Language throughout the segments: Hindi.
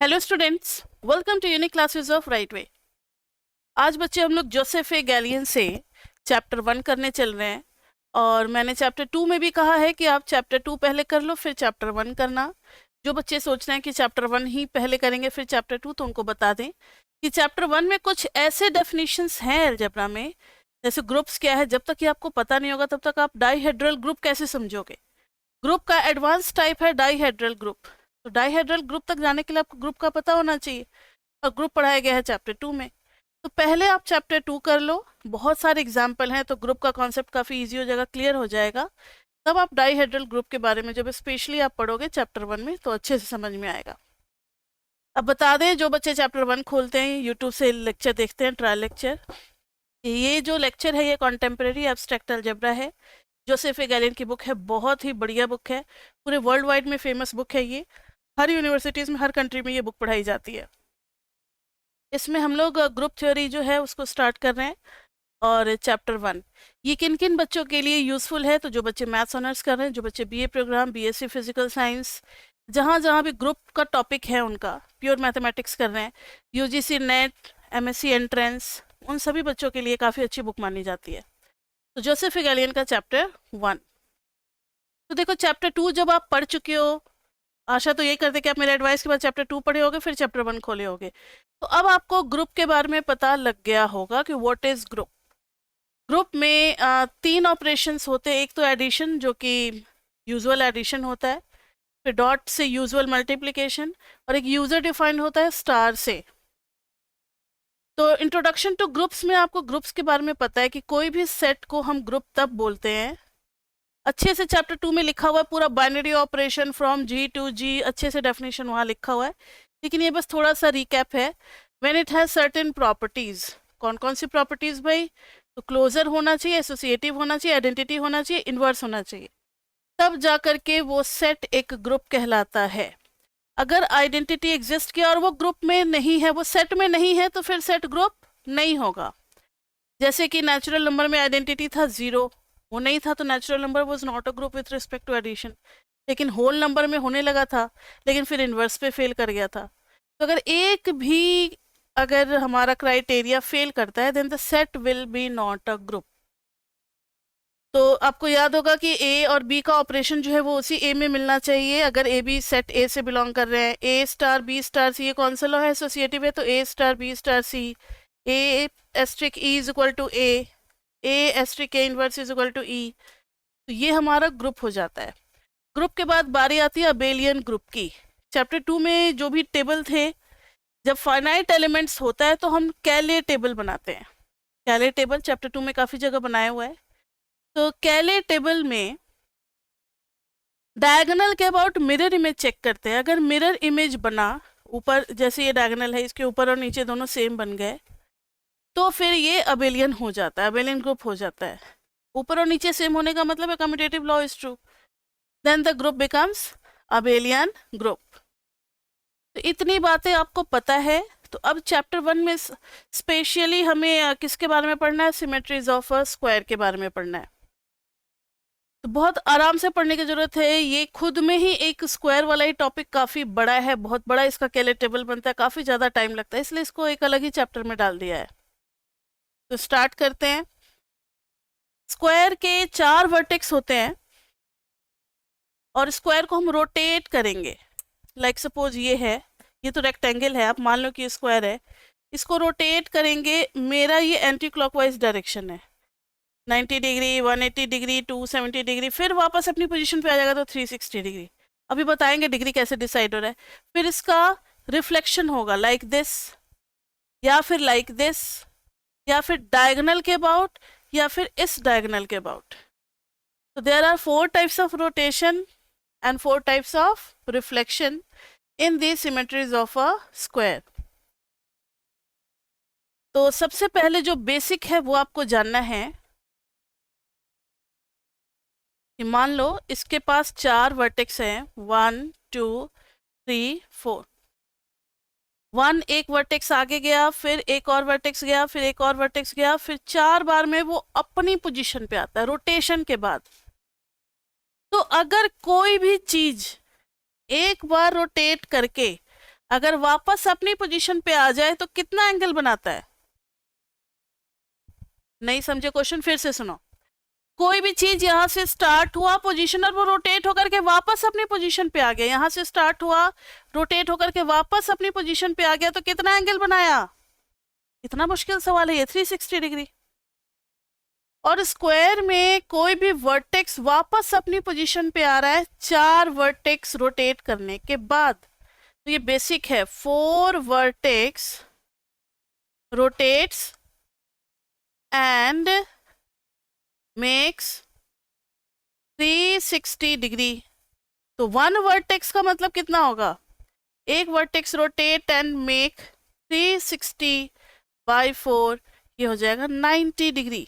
Hello students, welcome to unique classes of right way. आज बच्चे हम लोग जोसेफ ए गैलियन से चैप्टर 1 करने चल रहे हैं। और मैंने चैप्टर 2 में भी कहा है कि आप चैप्टर 2 पहले कर लो फिर चैप्टर 1 करना। जो बच्चे सोच रहे हैं कि चैप्टर 1 ही पहले करेंगे फिर चैप्टर 2, तो उनको बता दें कि चैप्टर 1 में कुछ ऐसे डेफिनेशंस हैं अलजेब्रा में, जैसे ग्रुप्स क्या है। जब तक ये आपको पता नहीं होगा तब तक आप डाईहेड्रल ग्रुप कैसे समझोगे। ग्रुप का एडवांस टाइप है डाईहेड्रल ग्रुप। तो डाईहेड्रल ग्रुप तक जाने के लिए आपको ग्रुप का पता होना चाहिए, और ग्रुप पढ़ाया गया है चैप्टर 2 में। तो पहले आप चैप्टर 2 कर लो, बहुत सारे एग्जाम्पल हैं तो ग्रुप का कॉन्सेप्ट काफ़ी इजी हो जाएगा, क्लियर हो जाएगा। तब आप डाईहेड्रल ग्रुप के बारे में जब स्पेशली आप पढ़ोगे चैप्टर 1 में तो अच्छे से समझ में आएगा। अब बता दें, जो बच्चे चैप्टर 1 खोलते हैं यूट्यूब से लेक्चर देखते हैं, ट्रायल लेक्चर, ये जो लेक्चर है ये कॉन्टेम्प्रेरी एब्स्ट्रैक्ट अलजेब्रा है। जोसेफ ए गैलियन की बुक है, बहुत ही बढ़िया बुक है, पूरे वर्ल्ड वाइड में फेमस बुक है ये। हर यूनिवर्सिटीज़ में, हर कंट्री में ये बुक पढ़ाई जाती है। इसमें हम लोग ग्रुप थ्योरी जो है उसको स्टार्ट कर रहे हैं। और चैप्टर 1 ये किन किन बच्चों के लिए यूज़फुल है, तो जो बच्चे मैथ्स ऑनर्स कर रहे हैं, जो बच्चे BA programme, BSc physical science, जहाँ जहाँ भी ग्रुप का टॉपिक है उनका, प्योर मैथमेटिक्स कर रहे हैं, यूजीसी नेट, एमएससी एंट्रेंस, उन सभी बच्चों के लिए काफ़ी अच्छी बुक मानी जाती है। तो जोसेफ गैलियन का चैप्टर 1। तो देखो, चैप्टर 2 जब आप पढ़ चुके हो, आशा तो यही करते कि आप मेरे एडवाइस के बाद चैप्टर 2 पढ़े होगे फिर चैप्टर 1 खोले होगे, तो अब आपको ग्रुप के बारे में पता लग गया होगा कि व्हाट इज ग्रुप। ग्रुप में 3 ऑपरेशंस होते हैं। एक तो एडिशन, जो कि यूजुअल एडिशन होता है, फिर डॉट से यूजुअल मल्टीप्लिकेशन, और एक यूजर डिफाइंड होता है स्टार से। तो इंट्रोडक्शन टू ग्रुप्स में आपको ग्रुप्स के बारे में पता है कि कोई भी सेट को हम ग्रुप तब बोलते हैं, अच्छे से चैप्टर 2 में लिखा हुआ है पूरा binary operation from G to G, अच्छे से डेफिनेशन वहाँ लिखा हुआ है, लेकिन ये बस थोड़ा सा रिकैप है। When it has certain properties, कौन कौन सी प्रॉपर्टीज भाई, तो क्लोजर होना चाहिए, एसोसिएटिव होना चाहिए, आइडेंटिटी होना चाहिए, इन्वर्स होना चाहिए, तब जा करके वो सेट एक ग्रुप कहलाता है। अगर आइडेंटिटी एग्जिस्ट किया और वो ग्रुप में नहीं है, वो सेट में नहीं है, तो फिर सेट ग्रुप नहीं होगा। जैसे कि नेचुरल नंबर में आइडेंटिटी था 0, वो नहीं था तो natural number was not a group with respect to addition. लेकिन होल नंबर में होने लगा था, लेकिन फिर इन्वर्स पे फेल कर गया था। तो अगर एक भी, अगर हमारा क्राइटेरिया फेल करता है, then the set will be not a group. तो आपको याद होगा कि ए और बी का ऑपरेशन जो है वो उसी ए में मिलना चाहिए। अगर ए बी सेट ए से बिलोंग कर रहे हैं, A star B star C, ये कौन सा लॉ है, एसोसिएटिव है, तो A star B star C, A asterisk E is equal to A asterisk A inverse is equal to E, तो ये हमारा ग्रुप हो जाता है। ग्रुप के बाद बारी आती है अबेलियन ग्रुप की। चैप्टर 2 में जो भी टेबल थे, जब फाइनाइट एलिमेंट्स होता है तो हम कैले टेबल बनाते हैं। कैले टेबल चैप्टर 2 में काफ़ी जगह बनाया हुआ है। तो कैले टेबल में डायगोनल के अबाउट मिरर इमेज चेक करते हैं। अगर मिरर इमेज बना, ऊपर जैसे ये डायगोनल है, इसके ऊपर और नीचे दोनों सेम बन गए, तो फिर ये अबेलियन हो जाता है, अबेलियन ग्रुप हो जाता है। ऊपर और नीचे सेम होने का मतलब है commutative law is true, then the group becomes abelian group. तो इतनी बातें आपको पता है। तो अब चैप्टर 1 में स्पेशली हमें किसके बारे में पढ़ना है, सिमेट्रीज ऑफ अ स्क्वायर के बारे में पढ़ना है। तो बहुत आराम से पढ़ने की जरूरत है, ये खुद में ही एक स्क्वायर वाला ही टॉपिक काफी बड़ा है, बहुत बड़ा इसका कैले टेबल बनता है, काफी ज्यादा टाइम लगता है, इसलिए इसको एक अलग ही चैप्टर में डाल दिया है। तो स्टार्ट करते हैं। स्क्वायर के 4 वर्टेक्स होते हैं, और स्क्वायर को हम रोटेट करेंगे। लाइक सपोज ये है, ये तो रेक्टेंगल है, आप मान लो कि ये स्क्वायर है, इसको रोटेट करेंगे। मेरा ये एंटी क्लॉकवाइज डायरेक्शन है, 90 डिग्री, 180 डिग्री, 270 डिग्री, फिर वापस अपनी पोजीशन पे आ जाएगा तो 360 डिग्री। अभी बताएंगे डिग्री कैसे डिसाइड हो रहा है। फिर इसका रिफ्लेक्शन होगा लाइक दिस, या फिर लाइक दिस, या फिर डायगोनल के अबाउट, या फिर इस डायगोनल के अबाउट। तो there are 4 types of rotation and 4 types of reflection in the symmetries of a square. तो सबसे पहले जो बेसिक है वो आपको जानना है कि मान लो इसके पास 4 वर्टेक्स हैं, 1 2 3 4। 1 एक वर्टेक्स आगे गया, फिर एक और वर्टेक्स गया, फिर एक और वर्टेक्स गया, फिर 4 बार में वो अपनी पोजीशन पे आता है रोटेशन के बाद। तो अगर कोई भी चीज एक बार रोटेट करके अगर वापस अपनी पोजीशन पे आ जाए तो कितना एंगल बनाता है? नहीं समझे क्वेश्चन, फिर से सुनो। कोई भी चीज यहां से स्टार्ट हुआ पोजीशन और वो रोटेट होकर के वापस अपनी पोजीशन पे आ गया, यहां से स्टार्ट हुआ, रोटेट होकर के वापस अपनी पोजीशन पे आ गया, तो कितना एंगल बनाया? इतना मुश्किल सवाल है ये, 360 डिग्री। और स्क्वायर में कोई भी वर्टेक्स वापस अपनी पोजीशन पे आ रहा है 4 वर्टेक्स रोटेट करने के बाद। तो ये बेसिक है, 4 vertex rotates and makes 360 degree. तो 1 वर्टेक्स का मतलब कितना होगा? एक vertex rotate and make 360 by 4, ये हो जाएगा 90 डिग्री।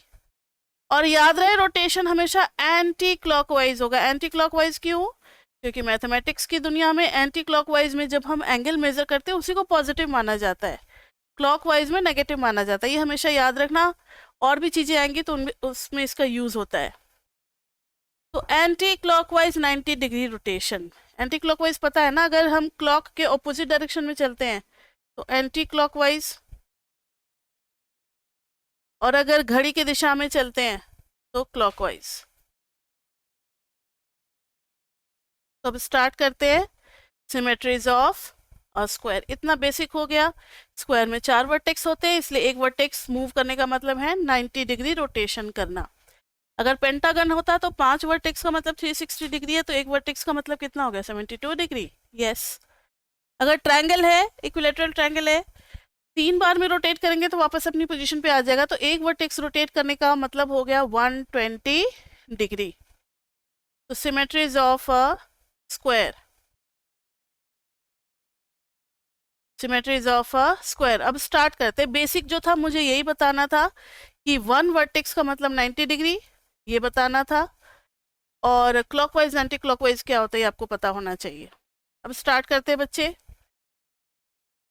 और याद रहे रोटेशन हमेशा एंटी क्लॉकवाइज होगा। एंटी क्लॉकवाइज क्यों? क्योंकि मैथमेटिक्स की दुनिया में एंटी क्लॉकवाइज में जब हम एंगल मेजर करते हैं उसी को पॉजिटिव माना जाता है, क्लॉकवाइज में नेगेटिव माना जाता है, ये हमेशा याद रखना। और भी चीजें आएंगी तो उसमें इसका यूज होता है। तो anti clockwise 90 degree rotation. Anti clockwise पता है ना, अगर हम क्लॉक के ऑपोजिट डायरेक्शन में चलते हैं तो एंटी क्लॉकवाइज, और अगर घड़ी की दिशा में चलते हैं तो क्लॉकवाइज। तो अब स्टार्ट करते हैं सिमेट्रीज ऑफ अ स्क्वायर। इतना बेसिक हो गया। स्क्वायर में 4 वर्टेक्स होते हैं, इसलिए एक वर्टेक्स मूव करने का मतलब है 90 डिग्री रोटेशन करना। अगर पेंटागन होता तो 5 वर्टेक्स का मतलब 360 डिग्री है, तो एक वर्टेक्स का मतलब कितना हो गया? 72 डिग्री। यस। अगर ट्रायंगल है, इक्विलेटरल ट्रायंगल है, 3 बार में रोटेट करेंगे तो वापस अपनी पोजीशन पे आ जाएगा, तो एक वर्टेक्स रोटेट करने का मतलब हो गया 120 डिग्री। तो symmetries of a square, symmetries of a square. अब स्टार्ट करते हैं। बेसिक जो था मुझे यही बताना था कि 1 वर्टेक्स का मतलब 90 डिग्री, ये बताना था, और क्लॉकवाइज एंटी क्लॉकवाइज क्या होता है ये आपको पता होना चाहिए। अब स्टार्ट करते हैं बच्चे।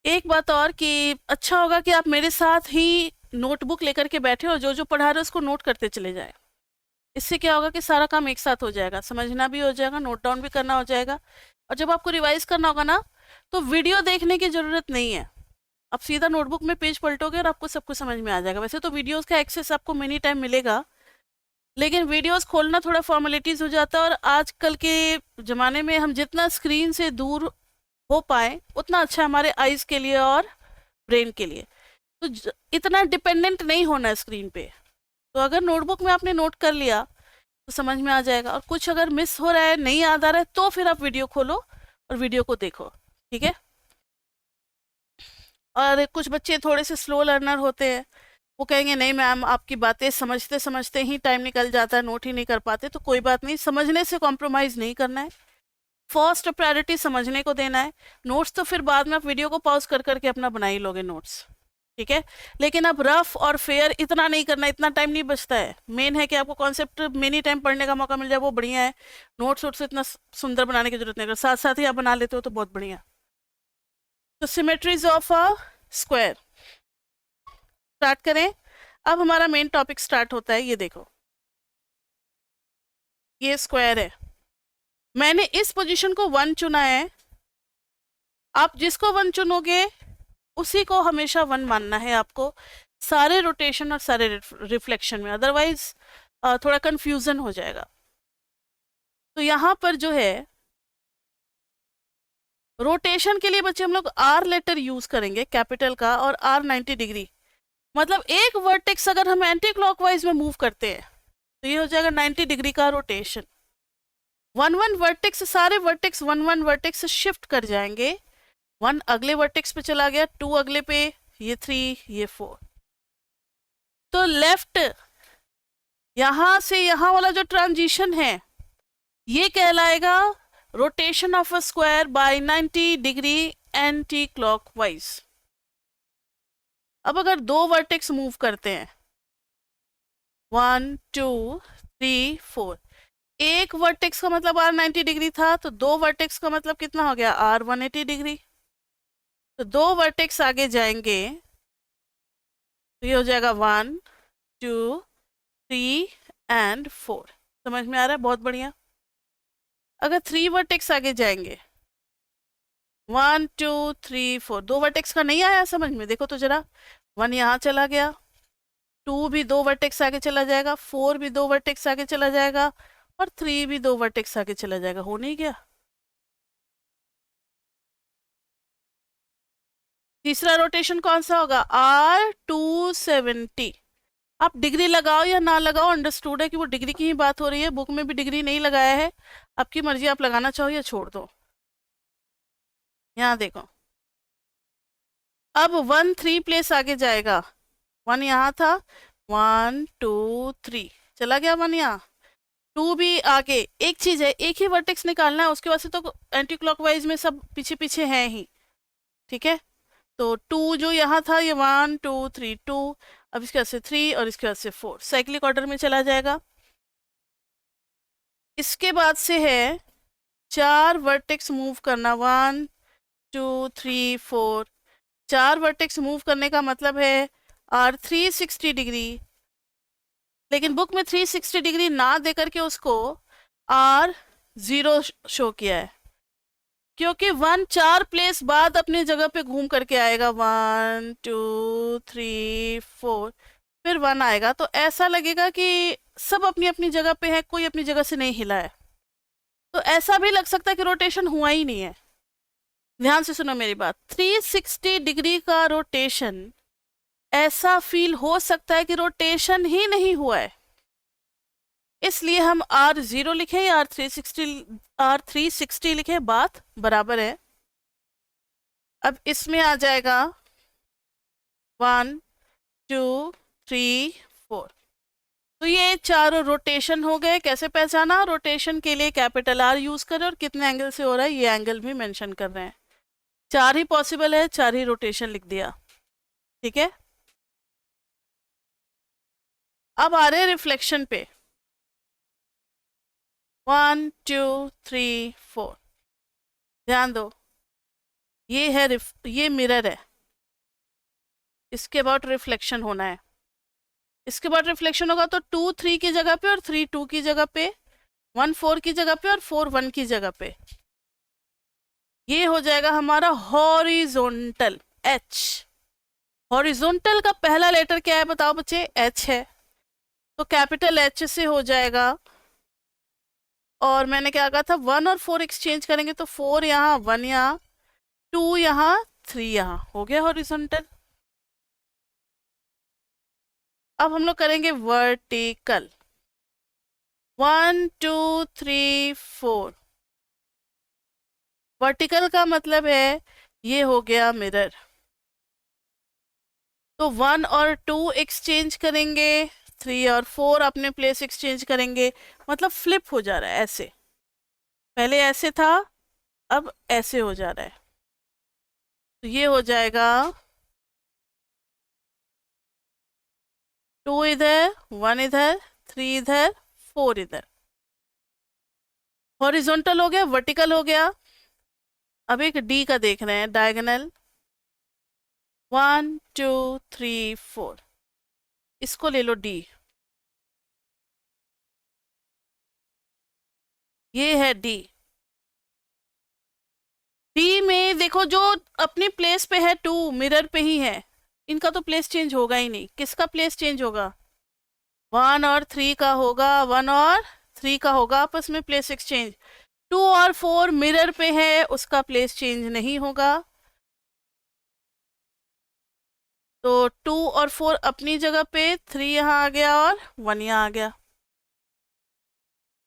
एक बात और कि अच्छा होगा कि आप मेरे साथ ही नोटबुक लेकर के बैठे और जो जो पढ़ा रहे हो उसको नोट करते चले जाए। इससे क्या होगा कि सारा काम एक साथ हो जाएगा, समझना भी हो जाएगा, नोट डाउन भी करना हो जाएगा। और जब आपको रिवाइज करना होगा ना, तो वीडियो देखने की जरूरत नहीं है, आप सीधा नोटबुक में पेज पलटोगे और आपको सब कुछ समझ में आ जाएगा। वैसे तो वीडियोस का एक्सेस आपको मेनी टाइम मिलेगा, लेकिन वीडियोस खोलना थोड़ा फॉर्मेलिटीज हो जाता है, और आजकल के ज़माने में हम जितना स्क्रीन से दूर हो पाए उतना अच्छा हमारे आइज़ के लिए और ब्रेन के लिए। तो इतना डिपेंडेंट नहीं होना है स्क्रीन पे। तो अगर नोटबुक में आपने नोट कर लिया तो समझ में आ जाएगा, और कुछ अगर मिस हो रहा है, नहीं याद आ रहा है, तो फिर आप वीडियो खोलो और वीडियो को देखो, ठीक है। और कुछ बच्चे थोड़े से स्लो लर्नर होते हैं, वो कहेंगे नहीं मैम आपकी बातें समझते समझते ही टाइम निकल जाता है, नोट ही नहीं कर पाते। तो कोई बात नहीं, समझने से कॉम्प्रोमाइज़ नहीं करना है, फर्स्ट प्रायोरिटी समझने को देना है। नोट्स तो फिर बाद में आप वीडियो को पॉज कर करके अपना बना ही लोगे नोट्स, ठीक है। लेकिन अब रफ और फेयर इतना नहीं करना, इतना टाइम नहीं बचता है। मेन है कि आपको कॉन्सेप्ट मेनी टाइम पढ़ने का मौका मिल जाए, वो बढ़िया है। नोट्स वोट्स इतना सुंदर बनाने की जरूरत नहीं, अगर साथ साथ ही आप बना लेते हो तो बहुत बढ़िया। तो symmetries of a square start करें। अब हमारा मेन टॉपिक स्टार्ट होता है। ये देखो, ये स्क्वायर है, मैंने इस पोजीशन को 1 चुना है। आप जिसको 1 चुनोगे उसी को हमेशा 1 मानना है आपको, सारे रोटेशन और सारे रिफ्लेक्शन में, अदरवाइज थोड़ा कंफ्यूजन हो जाएगा। तो यहाँ पर जो है रोटेशन के लिए बच्चे हम लोग आर लेटर यूज करेंगे, कैपिटल का, और आर 90 डिग्री। मतलब एक वर्टेक्स अगर हम एंटी क्लॉकवाइज में मूव करते हैं तो ये हो जाएगा 90 डिग्री का रोटेशन। 1 वर्टेक्स, सारे वर्टेक्स 1 वर्टेक्स शिफ्ट कर जाएंगे। 1 अगले वर्टेक्स पे चला गया, 2 अगले पे, ये 3, ये 4। तो लेफ्ट यहां से यहां वाला जो ट्रांजिशन है ये कहलाएगा rotation of a square by 90 degree anti clockwise. अब अगर 2 वर्टेक्स मूव करते हैं, 1 2 3 4, एक वर्टेक्स का मतलब आर 90 डिग्री था, तो 2 वर्टेक्स का मतलब कितना हो गया? R 180 degree. तो 2 वर्टेक्स आगे जाएंगे तो ये हो जाएगा 1 2 3 एंड 4। समझ में आ रहा है? बहुत बढ़िया। अगर 3 वर्टेक्स आगे जाएंगे 1 2 3 4, 2 वर्टेक्स का नहीं आया समझ में? देखो तो जरा, 1 यहाँ चला गया, 2 भी 2 वर्टेक्स आगे चला जाएगा, 4 भी 2 वर्टेक्स आगे चला जाएगा, और 3 भी 2 वर्टेक्स आगे चला जाएगा। हो नहीं गया? तीसरा रोटेशन कौन सा होगा? R270। आप डिग्री लगाओ या ना लगाओ, अंडरस्टूड है कि वो डिग्री की ही बात हो रही है, बुक में भी डिग्री नहीं लगाया है, आपकी मर्जी, आप लगाना चाहो या छोड़ दो। यहाँ देखो, अब 1 3 प्लेस आगे जाएगा, 1 यहाँ था, 1 2 3 चला गया 1 यहाँ, 2 भी आगे। एक चीज है, एक ही वर्टेक्स निकालना है, उसके वैसे तो एंटी क्लॉकवाइज में सब पीछे पीछे हैं ही, ठीक है। तो 2 जो यहाँ था, ये 1 2 3 2, अब इसके बाद से 3 और इसके बाद से 4, साइक्लिक ऑर्डर में चला जाएगा। इसके बाद से है 4 वर्टेक्स मूव करना, 1 2 3 4, 4 वर्टेक्स मूव करने का मतलब है R360 डिग्री, लेकिन बुक में 360 डिग्री ना दे करके उसको R0 शो किया है, क्योंकि 1 4 प्लेस बाद अपनी जगह पे घूम करके आएगा, 1 2 3 4, फिर 1 आएगा, तो ऐसा लगेगा कि सब अपनी अपनी जगह पे है, कोई अपनी जगह से नहीं हिला है, तो ऐसा भी लग सकता है कि रोटेशन हुआ ही नहीं है। ध्यान से सुनो मेरी बात, 360 डिग्री का रोटेशन ऐसा फील हो सकता है कि रोटेशन ही नहीं हुआ है, इसलिए हम R0 लिखे या R360 लिखे, बात बराबर है। अब इसमें आ जाएगा 1 2 3 4, तो ये चारों रोटेशन हो गए। कैसे पहचाना? रोटेशन के लिए कैपिटल R यूज करें, और कितने एंगल से हो रहा है ये एंगल भी मेंशन कर रहे हैं। 4 ही पॉसिबल है, 4 ही रोटेशन लिख दिया, ठीक है। अब आ रहे रिफ्लेक्शन पे, 1 2 3 4, ध्यान दो, ये है ये मिरर है, इसके बाद रिफ्लेक्शन होना है, इसके बाद रिफ्लेक्शन होगा तो 2 3 की जगह पे और 3 2 की जगह पे, 1 4 की जगह पे और 4 1 की जगह पे, ये हो जाएगा हमारा हॉरिजॉन्टल H। हॉरिजॉन्टल का पहला लेटर क्या है बताओ बच्चे? H है, तो कैपिटल H से हो जाएगा। और मैंने क्या कहा था, 1 और 4 एक्सचेंज करेंगे, तो 4 यहाँ, 1 यहाँ, 2 यहाँ, 3 यहाँ, हो गया हॉरिजॉन्टल। अब हम लोग करेंगे वर्टिकल, 1 2 3 4, वर्टिकल का मतलब है ये हो गया मिरर, तो 1 और 2 एक्सचेंज करेंगे, 3 और 4 अपने प्लेस एक्सचेंज करेंगे, मतलब फ्लिप हो जा रहा है ऐसे, पहले ऐसे था अब ऐसे हो जा रहा है, तो ये हो जाएगा 2 इधर, 1 इधर, 3 इधर, 4 इधर, हॉरिजॉन्टल हो गया, वर्टिकल हो गया। अब एक डी का देख रहे हैं, डायगोनल, 1 2 3 4, इसको ले लो डी, ये है डी। डी में देखो, जो अपनी प्लेस पे है 2, मिरर पे ही है, इनका तो प्लेस चेंज होगा ही नहीं। किसका प्लेस चेंज होगा? 1 और 3 का होगा, 1 और 3 का होगा आपस में प्लेस एक्सचेंज। 2 और 4 मिरर पे है, उसका प्लेस चेंज नहीं होगा, तो 2 और 4 अपनी जगह पे, 3 यहाँ आ गया और 1 यहाँ आ गया।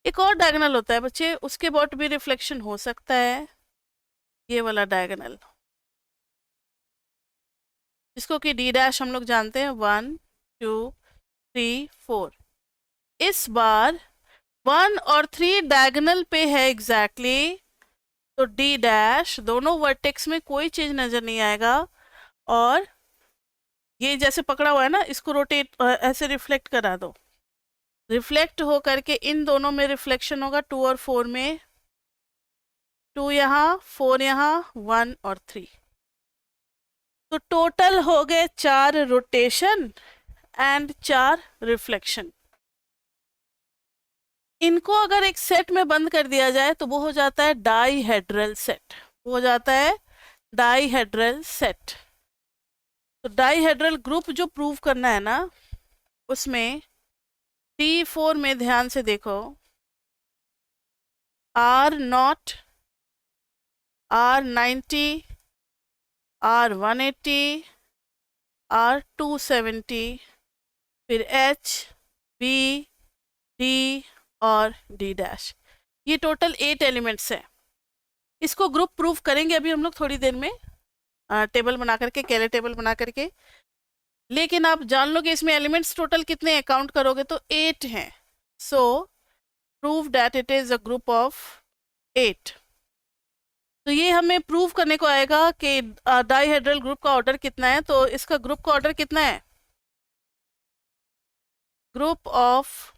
एक और डायगोनल होता है बच्चे, उसके बाद भी रिफ्लेक्शन हो सकता है, ये वाला डायगोनल, जिसको कि डी डैश हम लोग जानते हैं, 1 2 3 4। इस बार 1 और 3 डायगोनल पे है एग्जैक्टली, तो डी डैश दोनों वर्टेक्स में कोई चेंज नजर नहीं आएगा, और ये जैसे पकड़ा हुआ है ना, इसको रोटेट ऐसे रिफ्लेक्ट करा दो, रिफ्लेक्ट हो करके इन दोनों में रिफ्लेक्शन होगा, 2 और 4 में, 2 यहाँ, 4 यहाँ, 1 और 3, तो टोटल हो गए 4 रोटेशन एंड 4 रिफ्लेक्शन। इनको अगर एक सेट में बंद कर दिया जाए तो वो हो जाता है डाईहेड्रल सेट, वो हो जाता है डाईहेड्रल सेट। तो डाईहेड्रल ग्रुप जो प्रूव करना है ना, उसमें T4 में ध्यान से देखो, R0, R90, R180, R270, फिर H, B, D और D डैश। ये टोटल 8 एलिमेंट्स हैं। इसको ग्रुप प्रूफ करेंगे अभी हम लोग थोड़ी देर में, टेबल बना करके, केले टेबल बना करके। लेकिन आप जान लो कि इसमें एलिमेंट्स टोटल कितने हैं, काउंट करोगे तो 8 हैं। सो prove that it is a group of 8। तो ये हमें प्रूव करने को आएगा कि डाईहेड्रल ग्रुप का ऑर्डर कितना है। तो इसका ग्रुप का ऑर्डर कितना है? ग्रुप ऑफ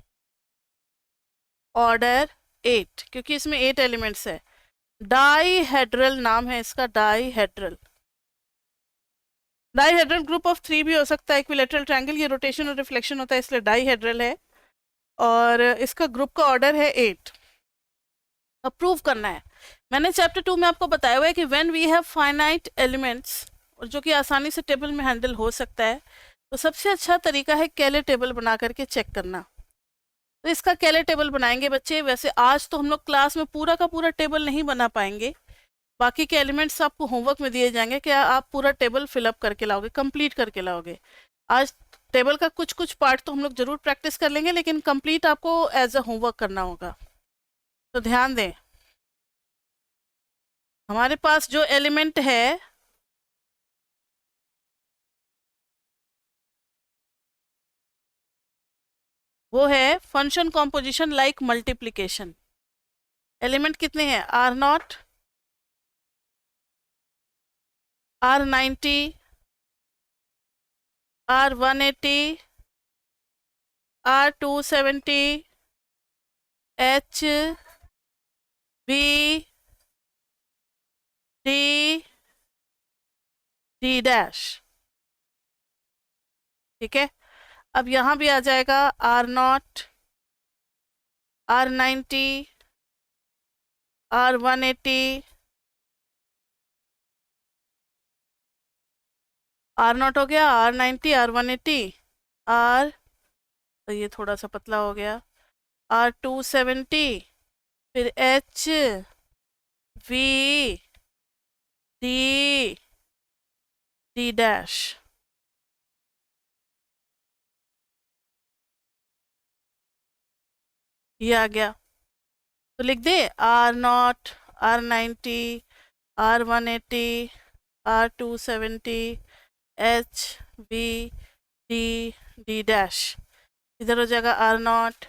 ऑर्डर 8, क्योंकि इसमें 8 एलिमेंट्स है। डाईहेड्रल नाम है इसका, डाईहेड्रल। डाईहेड्रल ग्रुप ऑफ 3 भी हो सकता है, इक्विलेटरल ट्रायंगल, ये रोटेशन और रिफ्लेक्शन होता है इसलिए डाईहेड्रल है। और इसका ग्रुप का ऑर्डर है 8। अब प्रूव करना है। मैंने चैप्टर 2 में आपको बताया हुआ है कि when we have finite elements, और जो कि आसानी से टेबल में हैंडल हो सकता है, तो सबसे अच्छा तरीका है केले टेबल बना करके चेक करना। तो इसका केले टेबल बनाएंगे बच्चे। वैसे आज तो हम लोग क्लास में पूरा का पूरा टेबल नहीं बना पाएंगे, बाकी के एलिमेंट्स आपको होमवर्क में दिए जाएंगे कि आप पूरा टेबल फिलअप करके लाओगे, कंप्लीट करके लाओगे। आज टेबल का कुछ कुछ पार्ट तो हम लोग जरूर प्रैक्टिस कर लेंगे, लेकिन कंप्लीट आपको एज अ होमवर्क करना होगा। तो ध्यान दें, हमारे पास जो एलिमेंट है वो है function composition like multiplication. Element कितने हैं? R0, R90, R180, R270, H, B, D, D dash. ठीक है, अब यहां भी आ जाएगा R0, R90, R180, R0 हो गया, R90, R180, R, तो ये थोड़ा सा पतला हो गया, R270, फिर H, V, D, D dash. ये आ गया, तो लिख दे R0, R90, R180, R270, H, V, D, D dash. इधर हो जाएगा R0,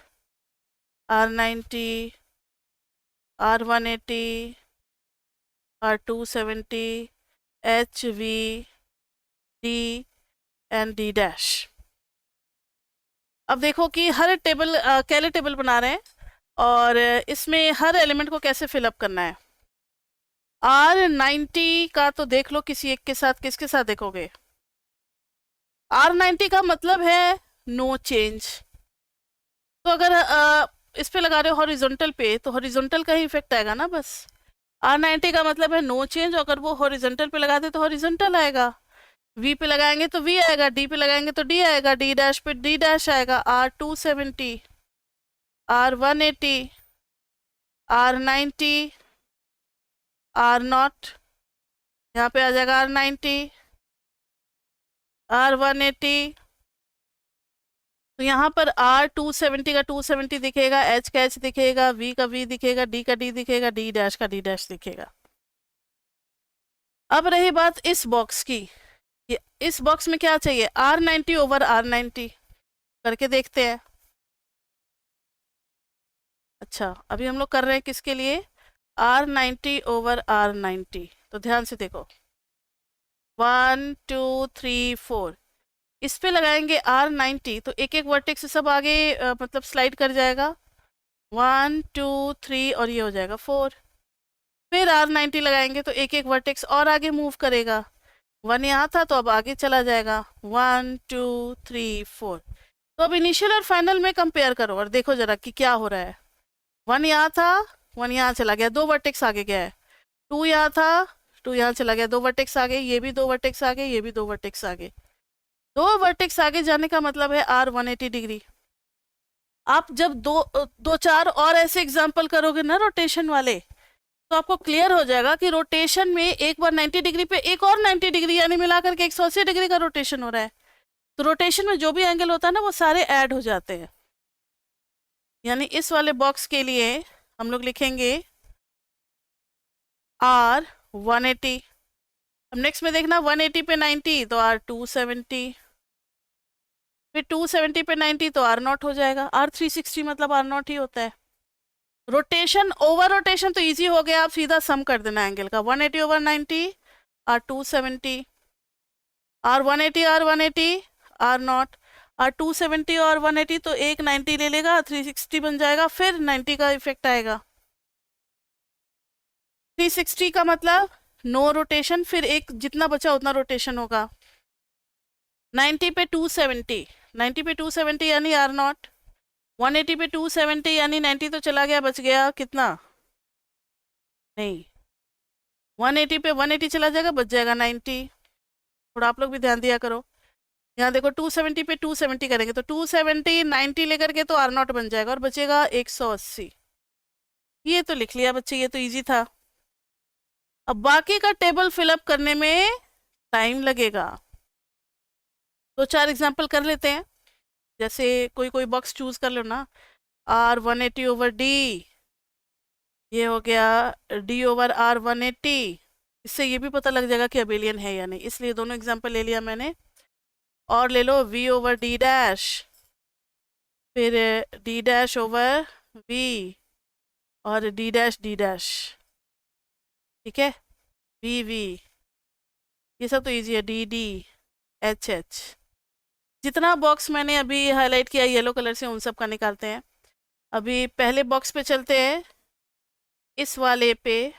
R90, R180, R270, H, V, D and D dash. अब देखो कि हर टेबल केले टेबल बना रहे हैं, और इसमें हर एलिमेंट को कैसे फिलअप करना है। R90 का तो देख लो किसी एक के साथ, किसके साथ देखोगे? R90 का मतलब है नो चेंज। तो अगर इस पे लगा रहे हो हॉरिजॉन्टल पे, तो हॉरिजॉन्टल का ही इफेक्ट आएगा ना बस। R90 का मतलब है नो चेंज, अगर वो हॉरिजॉन्टल पे लगा दे तो हॉरिजॉन्टल आएगा, V पे लगाएंगे तो V आएगा, D पे लगाएंगे तो D आएगा, D डैश पे D डैश आएगा। R270, R180, R90, R0, यहाँ पे आ जाएगा R90, R180, तो यहाँ पर R270 का 270 दिखेगा, H का H दिखेगा, V का V दिखेगा, D का D दिखेगा, D डैश का D डैश दिखेगा। अब रही बात इस बॉक्स की, इस बॉक्स में क्या चाहिए? R90 ओवर R90 करके देखते हैं। अच्छा, अभी हम लोग कर रहे हैं किसके लिए? R90 over R90। तो ध्यान से देखो, 1 2 3 4, इस पे लगाएंगे R90 तो एक एक वर्टेक्स सब आगे मतलब स्लाइड कर जाएगा, 1 2 3, और ये हो जाएगा 4। फिर R90 लगाएंगे तो एक एक वर्टेक्स और आगे मूव करेगा, 1 यहाँ था तो अब आगे चला जाएगा, 1 2 3 4। तो अब इनिशियल और फाइनल में कंपेयर करो और देखो जरा कि क्या हो रहा है। 1 यहाँ था, 1 यहाँ चला गया, 2 वर्टेक्स आगे गया है, 2 यहाँ था, 2 यहाँ चला गया, 2 वर्टेक्स आगे, ये भी 2 वर्टेक्स आगे, ये भी 2 वर्टेक्स आगे। 2 वर्टेक्स आगे जाने का मतलब है आर 180 डिग्री। आप जब दो चार और ऐसे एग्जाम्पल करोगे ना रोटेशन वाले, तो आपको क्लियर हो जाएगा कि रोटेशन में एक बार 90 डिग्री पे एक और 90 डिग्री, यानी मिलाकर के 180 डिग्री का रोटेशन हो रहा है। तो रोटेशन में जो भी एंगल होता है ना, वो सारे ऐड हो जाते हैं। यानी इस वाले बॉक्स के लिए हम लोग लिखेंगे आर 180। अब नेक्स्ट में देखना 180 पे 90 तो आर 270, फिर 270 पे 90 तो आर नॉट हो जाएगा। आर 360 मतलब आर नॉट ही होता है। रोटेशन ओवर रोटेशन तो इजी हो गया, आप सीधा सम कर देना एंगल का। 180 over 90 R 270, R 180 R 180 R naught, R 270 और 180 तो एक 90 ले लेगा, 360 बन जाएगा, फिर 90 का इफेक्ट आएगा। 360 का मतलब नो रोटेशन, फिर एक जितना बचा उतना रोटेशन होगा। 90 पे 270, 90 पे 270 यानी आर नॉट, 180 पे 270 यानी 90 तो चला गया, बच गया कितना, नहीं 180 पे 180 चला जाएगा, बच जाएगा 90। थोड़ा आप लोग भी ध्यान दिया करो। यहाँ देखो 270 पे 270 करेंगे तो 270 90 लेकर के तो आर नॉट बन जाएगा और बचेगा 180। ये तो लिख लिया बच्चे, ये तो इजी था। अब बाकी का टेबल फिलअप करने में टाइम लगेगा, तो 4 एग्जाम्पल कर लेते हैं। जैसे कोई कोई बॉक्स चूज कर लो ना, आर 180 ओवर डी, ये हो गया डी ओवर आर 180। इससे ये भी पता लग जाएगा कि अबेलियन है या नहीं, इसलिए दोनों एग्जाम्पल ले लिया मैंने। और ले लो वी ओवर डी डैश, फिर डी डैश ओवर वी और डी डैश, ठीक है, वी वी, ये सब तो इजी है, डी डी एच एच। जितना बॉक्स मैंने अभी हाईलाइट किया येलो कलर से, उन सब का निकालते हैं। अभी पहले बॉक्स पे चलते हैं, इस वाले पे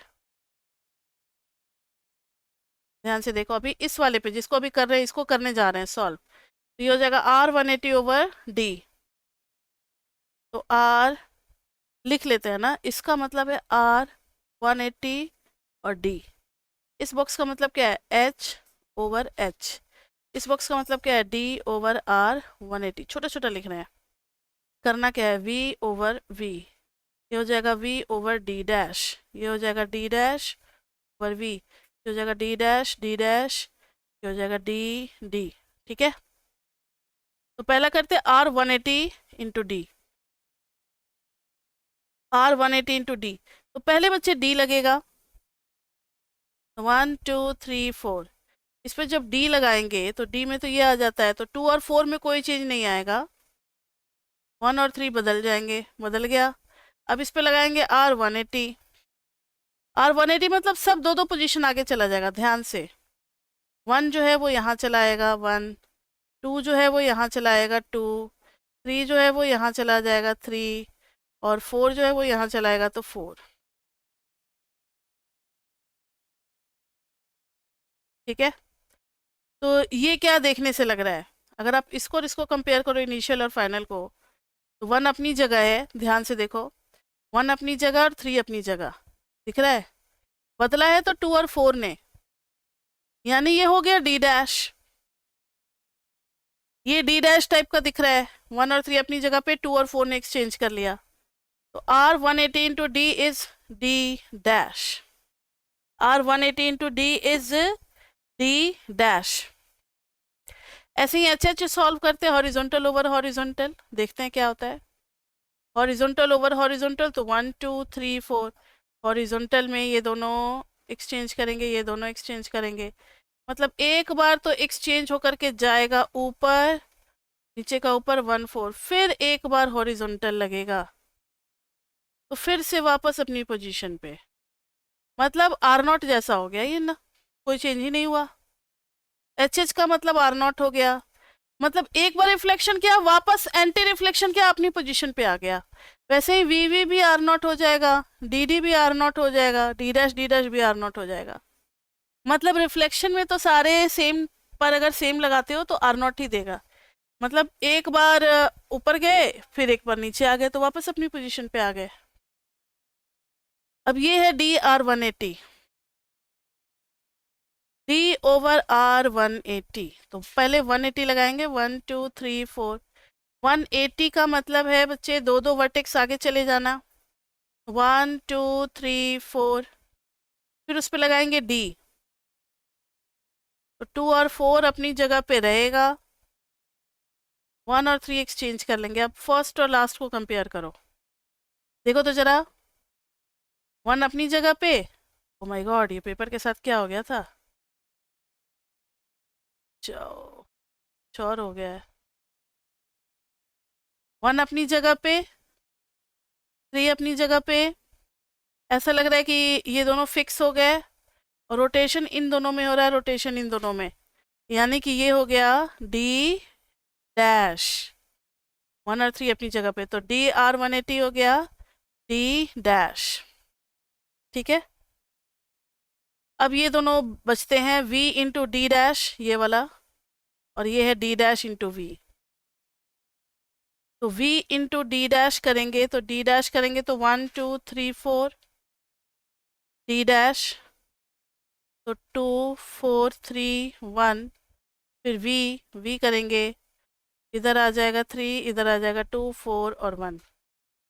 ध्यान से देखो। अभी इस वाले पे जिसको अभी कर रहे हैं, इसको करने जा रहे हैं सॉल्व, तो ये हो जाएगा आर 180 ओवर डी। तो आर लिख लेते हैं ना, इसका मतलब है आर 180 और डी। इस बॉक्स का मतलब क्या है, एच ओवर एच। इस बॉक्स का मतलब क्या है, डी ओवर आर 180। छोटा छोटा लिख रहे हैं, करना क्या है, वी ओवर वी, ये हो जाएगा वी ओवर डी डैश, ये हो जाएगा डी डैश ओवर वी, ये हो जाएगा डी डैश, ये हो जाएगा डी डी। ठीक है, तो पहला करते हैं R 180 into D, R 180 into D. तो पहले बच्चे डी लगेगा, 1 2 3 4। इस पर जब डी लगाएंगे तो डी में तो ये आ जाता है, तो 2 और 4 में कोई चेंज नहीं आएगा, 1 और 3 बदल जाएंगे, बदल गया। अब इस पे लगाएंगे आर 180, आर 180 मतलब सब दो दो पोजीशन आगे चला जाएगा। ध्यान से 1 जो है वो यहाँ चलाएगा 1, 2 जो है वो यहाँ चलाएगा 2, 3 जो है वो यहाँ चला जाएगा 3, और 4 जो है वो यहाँ चलाएगा तो 4। ठीक है, तो ये क्या देखने से लग रहा है, अगर आप इसको और इसको कंपेयर करो, इनिशियल और फाइनल को, तो 1 अपनी जगह है, ध्यान से देखो, 1 अपनी जगह और 3 अपनी जगह, दिख रहा है, बदला है तो 2 और 4 ने, यानी ये हो गया डी डैश। ये डी डैश टाइप का दिख रहा है, 1 और 3 अपनी जगह पे, 2 और 4 ने एक्सचेंज कर लिया, तो R 180 into D is D dash, R 180 into D is D dash. ऐसे ही एच एच सॉल्व करते हैं, हॉरिजॉन्टल ओवर हॉरिजॉन्टल, देखते हैं क्या होता है। हॉरिजॉन्टल ओवर हॉरिजॉन्टल तो 1 2 3 4, हॉरिजॉन्टल में ये दोनों एक्सचेंज करेंगे, ये दोनों एक्सचेंज करेंगे, मतलब एक बार तो एक्सचेंज होकर के जाएगा ऊपर, नीचे का ऊपर 1 4, फिर एक बार हॉरिजॉन्टल लगेगा, तो फिर से वापस अपनी पोजीशन पे, मतलब आर नॉट जैसा हो गया ये ना, कोई चेंज ही नहीं हुआ। एच एच का मतलब आर नॉट हो गया, मतलब एक बार रिफ्लेक्शन किया, वापस एंटी रिफ्लेक्शन किया, अपनी पोजीशन पे आ गया। वैसे ही वी वी भी आर नॉट हो जाएगा, डी डी भी आर नॉट हो जाएगा, डी डैश भी आर नॉट हो जाएगा। मतलब रिफ्लेक्शन में तो सारे सेम, पर अगर सेम लगाते हो तो आर नॉट ही देगा। मतलब एक बार ऊपर गए, फिर एक बार नीचे आ गए, तो वापस अपनी पोजीशन पे आ गए। अब ये है D R 180, D over R 180। तो पहले 180 लगाएंगे, 1 2 3 4। 180 का मतलब है बच्चे दो दो वर्टेक्स आगे चले जाना, 1 2 3 4। फिर उस पर लगाएंगे डी, तो 2 और 4 अपनी जगह पे रहेगा, 1 और 3 एक्सचेंज कर लेंगे। अब फर्स्ट और लास्ट को कंपेयर करो, देखो तो जरा, 1 अपनी जगह पे, ओ माय गॉड ये पेपर के साथ क्या हो गया था, चौर हो गया है। 1 अपनी जगह पे, 3 अपनी जगह पे। ऐसा लग रहा है कि ये दोनों फिक्स हो गए, और रोटेशन इन दोनों में हो रहा है, रोटेशन इन दोनों में, यानी कि ये हो गया डी डैश। 1 और 3 अपनी जगह पे, तो डी आर 180 हो गया डी डैश। ठीक है, अब ये दोनों बचते हैं v इंटू डी डैश, ये वाला, और ये है d डैश इंटू वी। तो v इंटू डी डैश करेंगे, तो d डैश करेंगे तो 1 2 3 4 d डैश, तो 2 4 3 1। फिर v करेंगे, इधर आ जाएगा 3, इधर आ जाएगा 2 4 और 1।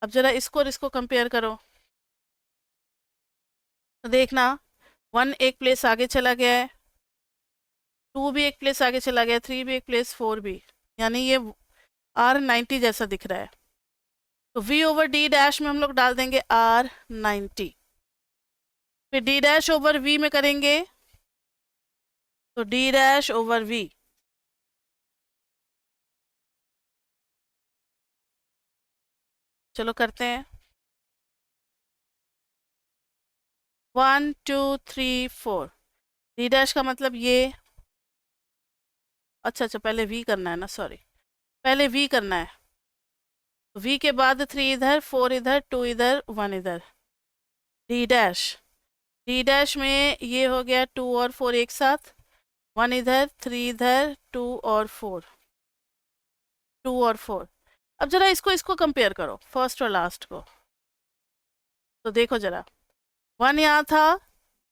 अब जरा इसको और इसको कंपेयर करो, तो देखना 1 एक प्लेस आगे चला गया है, 2 भी एक प्लेस आगे चला गया, 3 भी एक प्लेस, 4 भी, यानी ये R90 जैसा दिख रहा है। तो v ओवर डी डैश में हम लोग डाल देंगे R90, फिर d डैश ओवर v में करेंगे तो d डैश ओवर v। चलो करते हैं, 1 2 3 4। d डैश का मतलब ये, अच्छा पहले v करना है ना, सॉरी, पहले v करना है। v के बाद 3 इधर, 4 इधर, 2 इधर, 1 इधर, d डैश। d डैश में ये हो गया 2 और 4 एक साथ, 1 इधर, 3 इधर, 2 और 4, 2 और 4। अब जरा इसको इसको कंपेयर करो, फर्स्ट और लास्ट को, तो देखो जरा, 1 यहाँ था,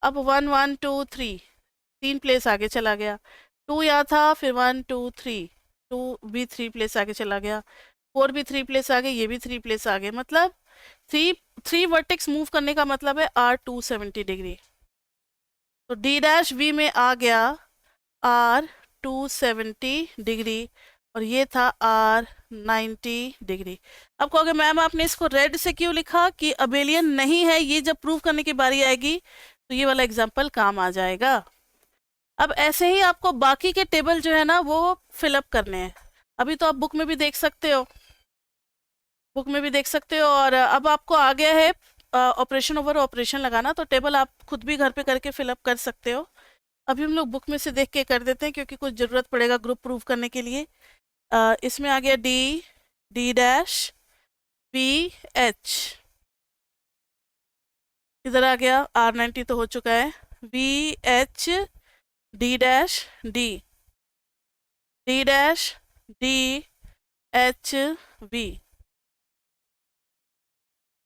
अब 1 1 2 3, 3 प्लेस आगे चला गया, 2 यहाँ था, फिर 1 2 3, 2 भी 3 प्लेस आगे चला गया, 4 भी 3 प्लेस आगे, ये भी 3 प्लेस आगे, मतलब 3 वर्टेक्स मूव करने का मतलब है R270 डिग्री। तो डी डैश वी में आ गया R270 डिग्री, और ये था R90 डिग्री। अब कहोगे मैम आपने इसको रेड से क्यों लिखा, कि अबेलियन नहीं है, ये जब प्रूव करने की बारी आएगी तो ये वाला एग्जाम्पल काम आ जाएगा। अब ऐसे ही आपको बाकी के टेबल जो है ना वो फिलअप करने हैं, अभी तो आप बुक में भी देख सकते हो, बुक में भी देख सकते हो, और अब आपको आ गया है ऑपरेशन ओवर ऑपरेशन लगाना, तो टेबल आप खुद भी घर पे करके फिलअप कर सकते हो। अभी हम लोग बुक में से देख के कर देते हैं, क्योंकि कुछ ज़रूरत पड़ेगा ग्रुप प्रूव करने के लिए। इसमें आ गया डी डैश बी एच, इधर आ गया R90 तो हो चुका है, B H D dash D, D dash D H B,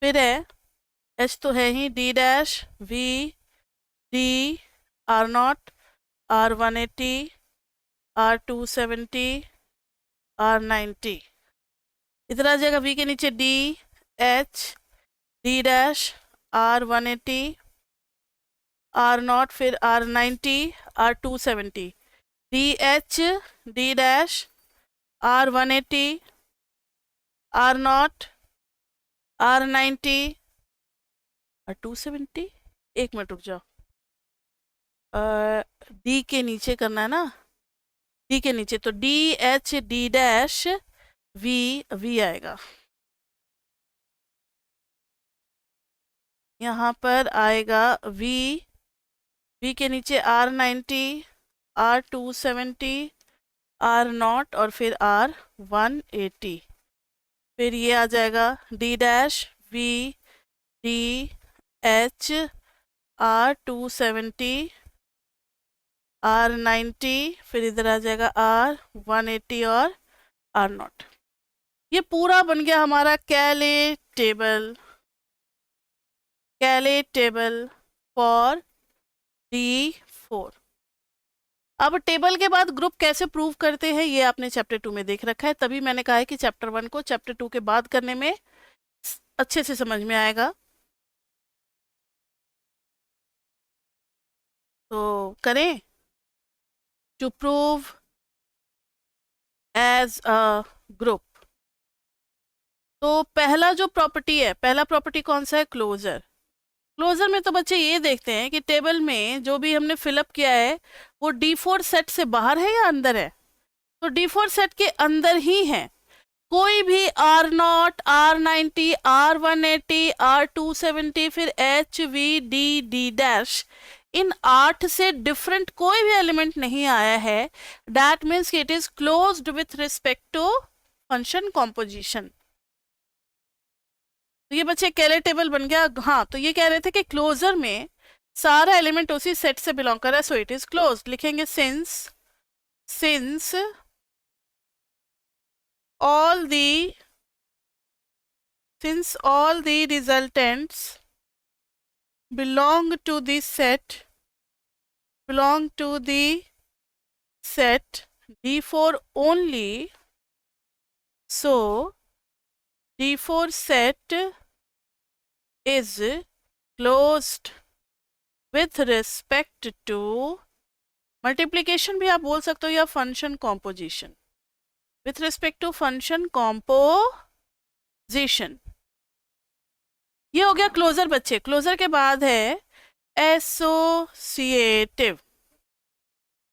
फिर है एच तो है ही, D dash V D R0 R180 R270 R90, इधर आ जाएगा वी के नीचे D H D dash R180 R0, फिर R90 R270, D H D dash R180 R0 R90 R270। एक मिनट रुक जाओ, डी के नीचे करना है ना, डी के नीचे, तो D H D dash V आएगा, यहाँ पर आएगा वी के नीचे R90 R270 R0 और फिर R180, फिर ये आ जाएगा D dash V D H R270 R90, फिर इधर आ जाएगा R180 और R0। ये पूरा बन गया हमारा कैले टेबल फॉर D4। अब टेबल के बाद ग्रुप कैसे प्रूव करते हैं ये आपने चैप्टर 2 में देख रखा है, तभी मैंने कहा है कि चैप्टर 1 को चैप्टर 2 के बाद करने में अच्छे से समझ में आएगा। तो करें to prove as a group. तो पहला जो प्रॉपर्टी है, पहला प्रॉपर्टी कौन सा है? क्लोजर। क्लोजर में तो बच्चे ये देखते हैं कि टेबल में जो भी हमने फिलअप किया है वो D4 सेट से बाहर है या अंदर है। तो D4 सेट के अंदर ही है। कोई भी R0, R90, R180, R270, फिर H, V, D, D' इन 8 से डिफरेंट कोई भी एलिमेंट नहीं आया है। That means it is closed with respect to function composition. तो ये बच्चे कैले टेबल बन गया। हाँ, तो ये कह रहे थे कि क्लोजर में सारा एलिमेंट उसी सेट से बिलोंग कर रहा है, सो इट इज क्लोज्ड। लिखेंगे since all the resultants belong to the set D4 only, so D4 set is closed with respect to multiplication भी आप बोल सकते हो या function composition, with respect to function composition। ये हो गया क्लोजर बच्चे। क्लोजर के बाद है एसोसिएटिव।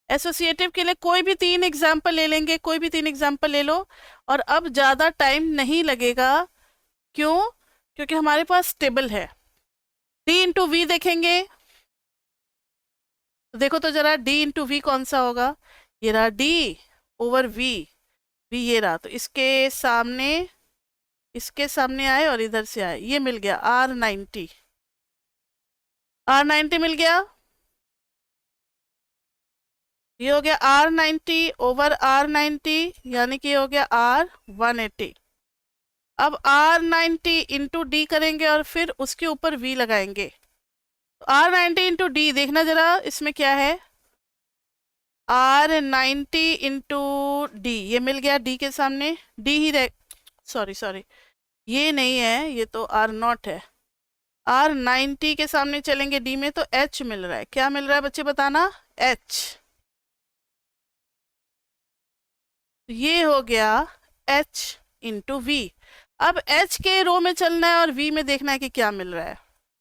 एसोसिएटिव के लिए कोई भी 3 एग्जाम्पल ले लेंगे, कोई भी 3 एग्जाम्पल ले लो। और अब ज़्यादा टाइम नहीं लगेगा, क्यों? क्योंकि हमारे पास टेबल है। D इंटू वी देखेंगे, तो देखो तो जरा D इंटू वी कौन सा होगा। ये रहा D ओवर V, ये रहा। तो इसके सामने आए और इधर से आए, ये मिल गया R90 मिल गया। ये हो गया R90 ओवर R90, यानी कि ये हो गया R180। अब R90 इंटू डी करेंगे और फिर उसके ऊपर V लगाएंगे। तो R90 इंटू डी, देखना जरा इसमें क्या है। R90 इंटू डी, ये मिल गया D के सामने, D ही रह, सॉरी ये नहीं है, ये तो R0 है। R90 के सामने चलेंगे D में, तो H मिल रहा है। क्या मिल रहा है बच्चे बताना? H। ये हो गया H इंटू वी। अब H के रो में चलना है और V में देखना है कि क्या मिल रहा है।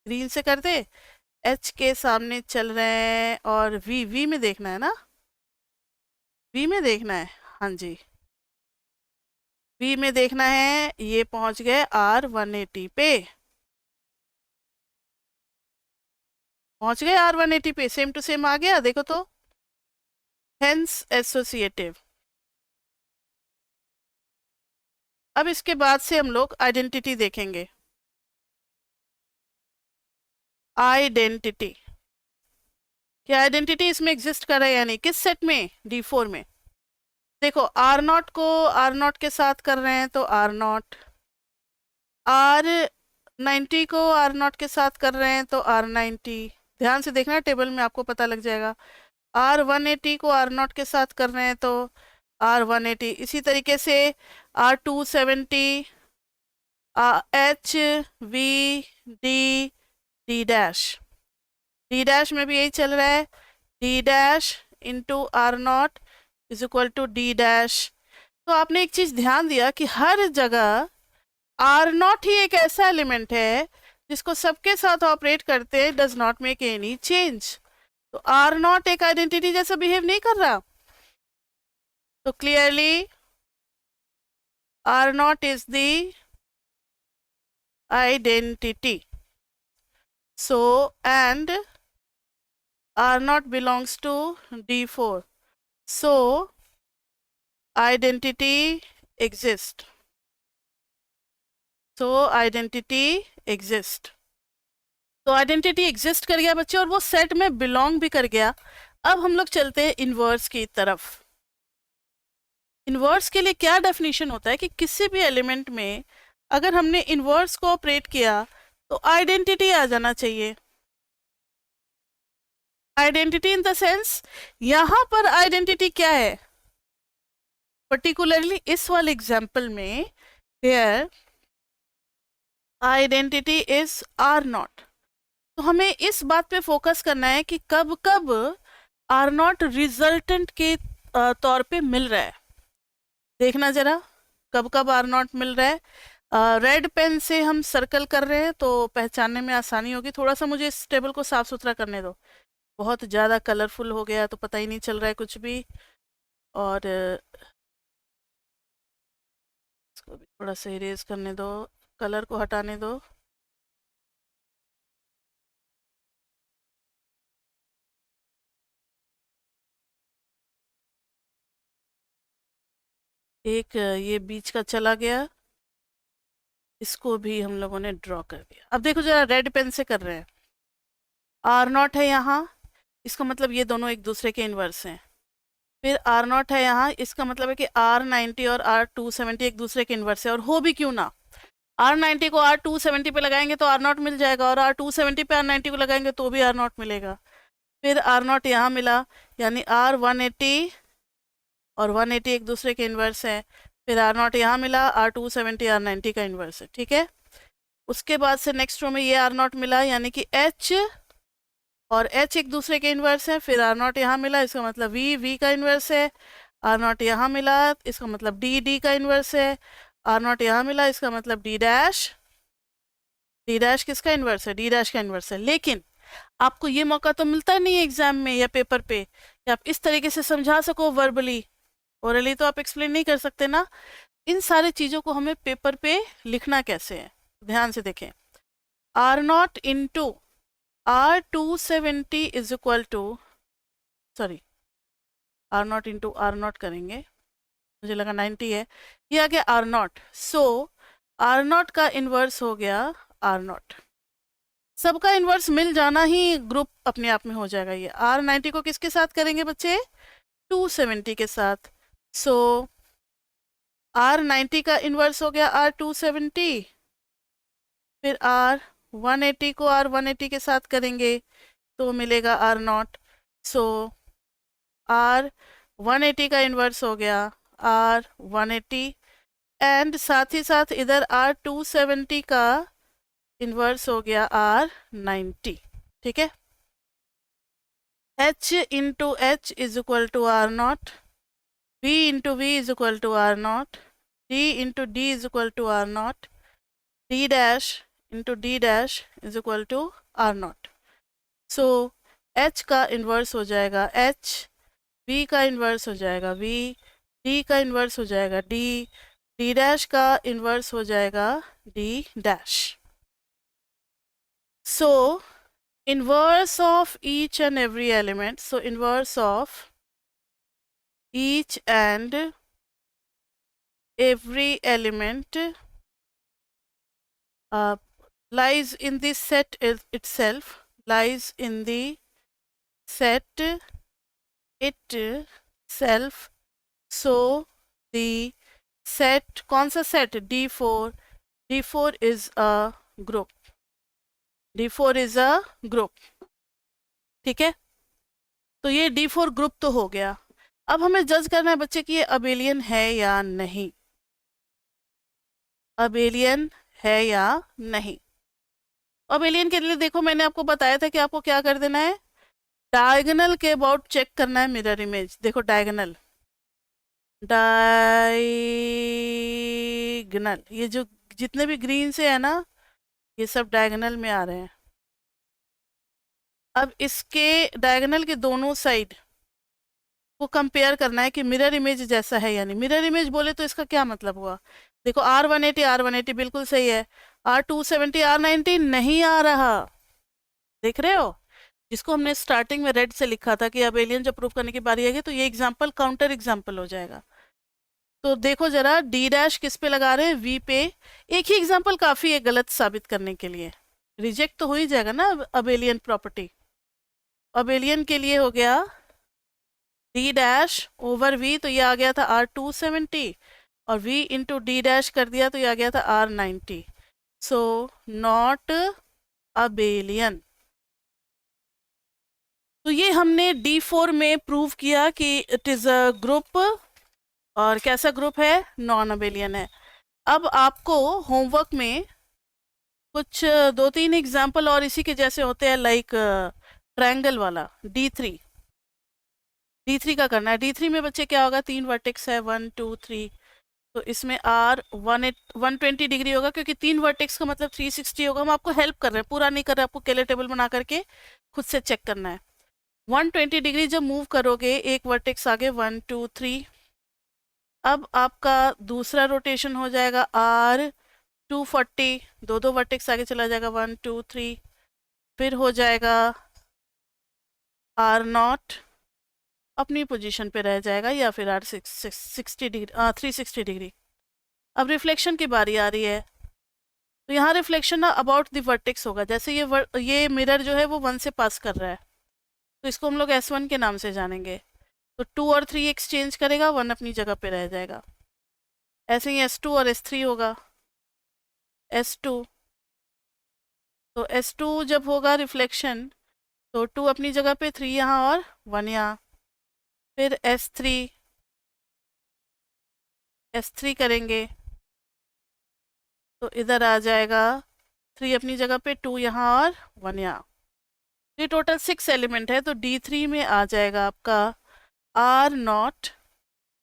ग्रीन से करते, H के सामने चल रहे हैं और V में देखना है ना, V में देखना है। हाँ जी, V में देखना है। ये पहुंच गए R180 पे, R180 पे, सेम टू सेम आ गया। देखो तो, हेंस एसोसिएटिव। अब इसके बाद से हम लोग आइडेंटिटी देखेंगे। आइडेंटिटी, क्या आइडेंटिटी इसमें एग्जिस्ट कर रहा है या नहीं? किस सेट में? D4 में। देखो R0 को R0 के साथ कर रहे हैं तो R0, R90 को R0 के साथ कर रहे हैं तो R90। ध्यान से देखना टेबल में, आपको पता लग जाएगा। R180 को R0 के साथ कर रहे हैं तो R180। इसी तरीके से R270, H, V, D dash में भी यही चल रहा है। D' into R0 is equal to D'। तो आपने एक चीज ध्यान दिया कि हर जगह R0 ही एक ऐसा एलिमेंट है जिसको सबके साथ ऑपरेट करते does not make any change. तो R0 एक आइडेंटिटी जैसा बिहेव नहीं कर रहा। तो clearly R0 is the identity. So, and R0 belongs to D4. So, identity exists. So, identity exists. तो आइडेंटिटी एग्जिस्ट कर गया बच्चे, और वो सेट में बिलोंग भी कर गया। अब हम लोग चलते हैं इनवर्स की तरफ। इनवर्स के लिए क्या डेफिनेशन होता है कि किसी भी एलिमेंट में अगर हमने इनवर्स को ऑपरेट किया तो आइडेंटिटी आ जाना चाहिए। आइडेंटिटी इन द सेंस, यहां पर आइडेंटिटी क्या है, पर्टिकुलरली इस वाले एग्जाम्पल में here identity is R naught. तो हमें इस बात पे फोकस करना है कि कब कब आर नॉट रिजल्टेंट के तौर पे मिल रहा है। देखना जरा कब कब आर नॉट मिल रहा है। रेड पेन से हम सर्कल कर रहे हैं तो पहचानने में आसानी होगी। थोड़ा सा मुझे इस टेबल को साफ सुथरा करने दो, बहुत ज़्यादा कलरफुल हो गया तो पता ही नहीं चल रहा है कुछ भी। और इसको भी थोड़ा सा इरेज करने दो, कलर को हटाने दो। एक ये बीच का चला गया, इसको भी हम लोगों ने ड्रॉ कर दिया। अब देखो जरा रेड पेन से कर रहे हैं, आर नॉट है यहाँ, इसका मतलब ये दोनों एक दूसरे के इन्वर्स हैं। फिर आर नॉट है यहाँ, इसका मतलब है कि R90 और R270 एक दूसरे के इन्वर्स है। और हो भी क्यों ना, R90 को R270 पे लगाएंगे तो आर नॉट मिल जाएगा, और R270 पे R90 को लगाएंगे तो भी आर नॉट मिलेगा। फिर आर नॉट यहाँ मिला, यानी R180 और 180 एक दूसरे के इन्वर्स है। फिर आर नॉट यहाँ मिला, R270 R90 का इन्वर्स है, ठीक है। उसके बाद से नेक्स्ट रो में ये आर नॉट मिला, यानी कि H और H एक दूसरे के इन्वर्स है। फिर आर नॉट यहाँ मिला, इसका मतलब V का इन्वर्स है। आर नॉट यहाँ मिला, इसका मतलब D का इन्वर्स है। आर नॉट यहाँ मिला, इसका मतलब D डैश किसका इन्वर्स है, D डैश का इन्वर्स है। लेकिन आपको ये मौका तो मिलता नहीं है एग्जाम में या पेपर पे कि आप इस तरीके से समझा सको वर्बली। ओरली तो आप एक्सप्लेन नहीं कर सकते ना। इन सारी चीज़ों को हमें पेपर पे लिखना कैसे है, ध्यान से देखें। R naught into R270 is equal to, sorry R naught into R naught करेंगे, मुझे लगा 90 है, ये आ गया R naught. So R naught का इन्वर्स हो गया आर नॉट। सबका इन्वर्स मिल जाना ही ग्रुप अपने आप में हो जाएगा। ये R90 को किसके साथ करेंगे बच्चे, 270 के साथ। सो R90 का इन्वर्स हो गया R270, फिर R180 को R180 के साथ करेंगे तो मिलेगा आर नॉट। सो R180 का इन्वर्स हो गया R180, एंड साथ ही साथ इधर R270 का इन्वर्स हो गया R90, ठीक है। H into H is equal to R naught, V into V is equal to R naught, D into D is equal to R naught, D dash into D dash is equal to R naught. So H का इन्वर्स हो जाएगा H, V का इन्वर्स हो जाएगा V, D का इन्वर्स हो जाएगा D, D डैश का इन्वर्स हो जाएगा D dash. So inverse of each and every element, so inverse of each and every element lies in the set itself, lies in the set itself. So the set, कौन सा set, D4, D4 is a group, D4 is a group, ठीक है। तो ये D4 ग्रुप तो हो गया। अब हमें जज करना है बच्चे कि ये अबेलियन है या नहीं, अबेलियन है या नहीं। अबेलियन के लिए देखो मैंने आपको बताया था कि आपको क्या कर देना है, डायगोनल के अबाउट चेक करना है मिरर इमेज। देखो डायगोनल, डायगोनल, ये जो जितने भी ग्रीन से है ना, ये सब डायगोनल में आ रहे हैं। अब इसके डायगोनल के दोनों साइड को कंपेयर करना है कि मिरर इमेज जैसा है या नहीं। मिरर इमेज बोले तो इसका क्या मतलब हुआ, देखो R180 बिल्कुल सही है, R270 R90 नहीं आ रहा, देख रहे हो। जिसको हमने स्टार्टिंग में रेड से लिखा था कि अब एलियन जब प्रूव करने की बारी आएगी तो ये एग्जाम्पल काउंटर एग्जाम्पल हो जाएगा। तो देखो जरा D डैश किस पे लगा रहे हैं, V पे। एक ही एग्जाम्पल काफ़ी है गलत साबित करने के लिए, रिजेक्ट तो हो ही जाएगा ना अब एलियन प्रॉपर्टी। अब एलियन के लिए हो गया D डैश ओवर V, तो ये आ गया था R270, और V इंटू D डैश कर दिया तो ये आ गया था R90। सो नॉट अबेलियन, तो ये हमने D4 में प्रूव किया कि इट इज़ अ ग्रुप, और कैसा ग्रुप है, नॉन अबेलियन है। अब आपको होमवर्क में कुछ 2-3 एग्जाम्पल और इसी के जैसे होते हैं, लाइक ट्रायंगल वाला D3 का करना है। D3 में बच्चे क्या होगा, 3 वर्टेक्स है, 1 2 3, तो इसमें R 120 डिग्री होगा, क्योंकि 3 वर्टेक्स का मतलब 360 होगा। हम आपको हेल्प कर रहे हैं, पूरा नहीं कर रहे, आपको केले टेबल बना करके खुद से चेक करना है। 120 डिग्री जब मूव करोगे एक वर्टेक्स आगे, 1 2 3, अब आपका दूसरा रोटेशन हो जाएगा R 240, दो वर्टेक्स आगे चला जाएगा, 1 2 3, फिर हो जाएगा R0 अपनी पोजीशन पे रह जाएगा, या फिर R 60 डिग्री 360 डिग्री। अब रिफ्लेक्शन की बारी आ रही है, तो यहाँ रिफ्लेक्शन ना अबाउट द वर्टेक्स होगा। जैसे ये मिरर जो है वो 1 से पास कर रहा है, तो इसको हम लोग S1 के नाम से जानेंगे। तो 2 और 3 एक्सचेंज करेगा, 1 अपनी जगह पे रह जाएगा। ऐसे ही S2 और S3 होगा। S2, तो S2 जब होगा रिफ्लेक्शन, तो 2 अपनी जगह पे, 3 यहाँ और 1 यहाँ। फिर S3 करेंगे, तो इधर आ जाएगा 3 अपनी जगह पे, 2 यहाँ और 1 यहाँ। ये टोटल 6 एलिमेंट है, तो D3 में आ जाएगा आपका R0,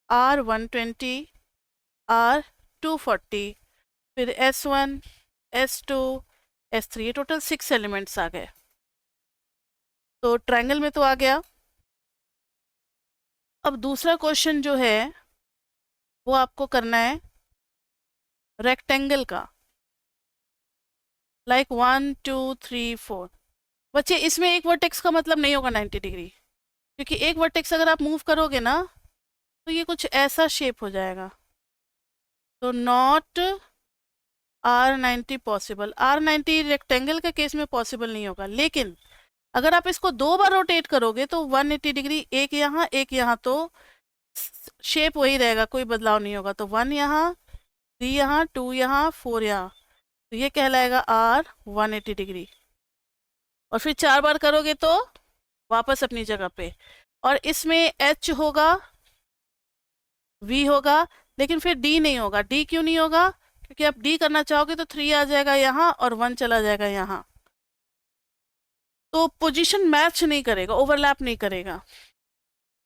R120, R240, फिर S1, S2, S3, ये टोटल 6 एलिमेंट्स आ गए। तो ट्रायंगल में तो आ गया। अब दूसरा क्वेश्चन जो है वो आपको करना है रेक्टेंगल का, लाइक 1 2 3 4। बच्चे इसमें एक वर्टेक्स का मतलब नहीं होगा 90 डिग्री, क्योंकि एक वर्टेक्स अगर आप मूव करोगे ना तो ये कुछ ऐसा शेप हो जाएगा। तो not R90 possible. R90 rectangle के केस में पॉसिबल नहीं होगा, लेकिन अगर आप इसको 2 बार रोटेट करोगे तो 180 डिग्री, एक यहाँ एक यहाँ, तो शेप वही रहेगा, कोई बदलाव नहीं होगा। तो 1 यहाँ, 3 यहाँ, 2 यहाँ, 4 यहाँ, तो ये कहलाएगा R180 डिग्री। और फिर 4 बार करोगे तो वापस अपनी जगह पे। और इसमें H होगा, V होगा, लेकिन फिर D नहीं होगा। D क्यों नहीं होगा, क्योंकि आप D करना चाहोगे तो 3 आ जाएगा यहाँ और 1 चला जाएगा यहाँ, तो पोजीशन मैच नहीं करेगा, ओवरलैप नहीं करेगा।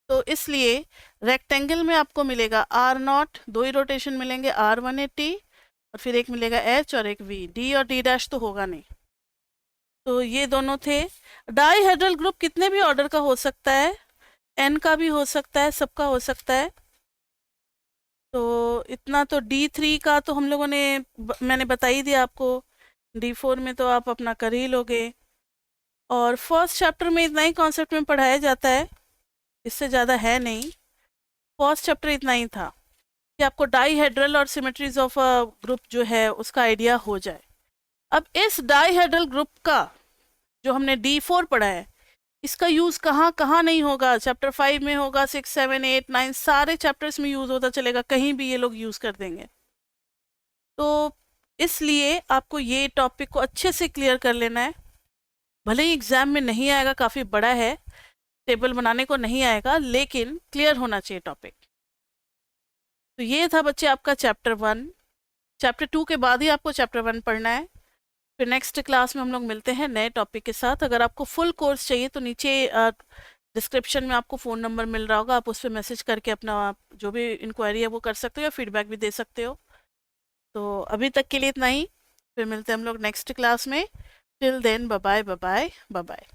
तो इसलिए रेक्टेंगल में आपको मिलेगा R0, 2 ही रोटेशन मिलेंगे, R180, और फिर एक मिलेगा H और एक V। D और D' तो होगा नहीं। तो ये दोनों थे। डाईहेड्रल ग्रुप कितने भी ऑर्डर का हो सकता है, N का भी हो सकता है, सबका हो सकता है। तो इतना तो D3 का तो हम लोगों ने मैंने बता ही दिया आपको। D4 में तो आप अपना कर ही लोगे। और फर्स्ट चैप्टर में इतना ही कॉन्सेप्ट में पढ़ाया जाता है, इससे ज़्यादा है नहीं। फर्स्ट चैप्टर इतना ही था कि आपको डाईहेड्रल और सिमेट्रीज ऑफ अ ग्रुप जो है उसका आइडिया हो जाए। अब इस डाईहेड्रल ग्रुप का जो हमने D4 पढ़ा है, इसका यूज़ कहाँ कहाँ नहीं होगा, चैप्टर 5 में होगा, 6 7 8 9 सारे चैप्टर्स में यूज़ होता चलेगा, कहीं भी ये लोग यूज़ कर देंगे। तो इसलिए आपको ये टॉपिक को अच्छे से क्लियर कर लेना है। भले ही एग्ज़ाम में नहीं आएगा, काफ़ी बड़ा है, टेबल बनाने को नहीं आएगा, लेकिन क्लियर होना चाहिए टॉपिक। तो ये था बच्चे आपका चैप्टर 1। चैप्टर 2 के बाद ही आपको चैप्टर 1 पढ़ना है। फिर नेक्स्ट क्लास में हम लोग मिलते हैं नए टॉपिक के साथ। अगर आपको फुल कोर्स चाहिए तो नीचे डिस्क्रिप्शन में आपको फ़ोन नंबर मिल रहा होगा, आप उस पर मैसेज करके अपना जो भी इंक्वायरी है वो कर सकते हो, या फीडबैक भी दे सकते हो। तो अभी तक के लिए इतना ही, फिर मिलते हैं हम लोग नेक्स्ट क्लास में। Till then, bye bye, bye bye.